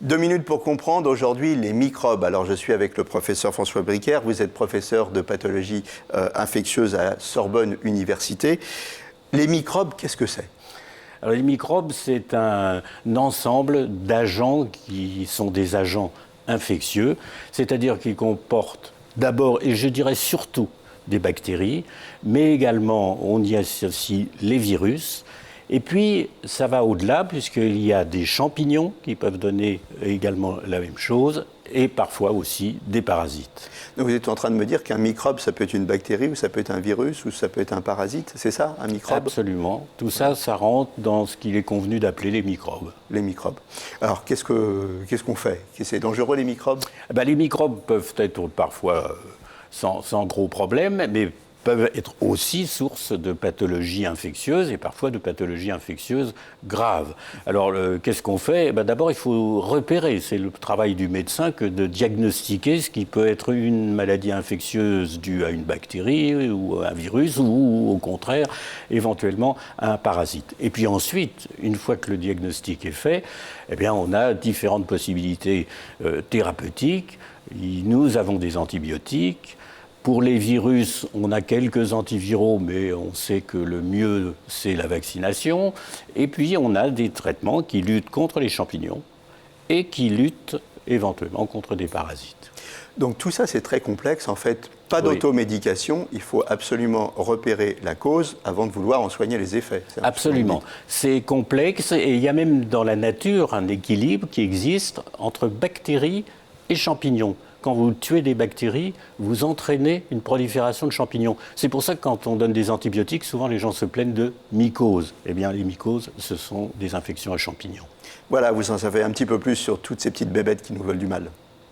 2 minutes pour comprendre aujourd'hui les microbes. Alors je suis avec le professeur François Bricaire, vous êtes professeur de pathologie infectieuse à Sorbonne Université. Les microbes, qu'est-ce que c'est ? Alors, les microbes, c'est un ensemble d'agents qui sont des agents infectieux, c'est-à-dire qui comportent d'abord, et je dirais surtout, des bactéries, mais également on y associe les virus. Et puis, ça va au-delà, puisqu'il y a des champignons qui peuvent donner également la même chose, et parfois aussi des parasites. Donc vous êtes en train de me dire qu'un microbe, ça peut être une bactérie, ou ça peut être un virus, ou ça peut être un parasite, c'est ça, un microbe ? Absolument. Tout ça, ça rentre dans ce qu'il est convenu d'appeler les microbes. Les microbes. Alors, qu'est-ce qu'on fait ? C'est dangereux, les microbes ? Les microbes peuvent être parfois sans gros problème, mais peuvent être aussi source de pathologies infectieuses et parfois de pathologies infectieuses graves. Alors, qu'est-ce qu'on fait ? D'abord, il faut repérer. C'est le travail du médecin que de diagnostiquer ce qui peut être une maladie infectieuse due à une bactérie ou à un virus ou, au contraire, éventuellement, à un parasite. Et puis ensuite, une fois que le diagnostic est fait, on a différentes possibilités thérapeutiques. Nous avons des antibiotiques. Pour les virus, on a quelques antiviraux, mais on sait que le mieux, c'est la vaccination. Et puis, on a des traitements qui luttent contre les champignons et qui luttent éventuellement contre des parasites. Donc tout ça, c'est très complexe. En fait, pas d'automédication. Il faut absolument repérer la cause avant de vouloir en soigner les effets. Absolument. C'est complexe et il y a même dans la nature un équilibre qui existe entre bactéries et champignons. Quand vous tuez des bactéries, vous entraînez une prolifération de champignons. C'est pour ça que quand on donne des antibiotiques, souvent les gens se plaignent de mycoses. Les mycoses, ce sont des infections à champignons. Voilà, vous en savez un petit peu plus sur toutes ces petites bébêtes qui nous veulent du mal.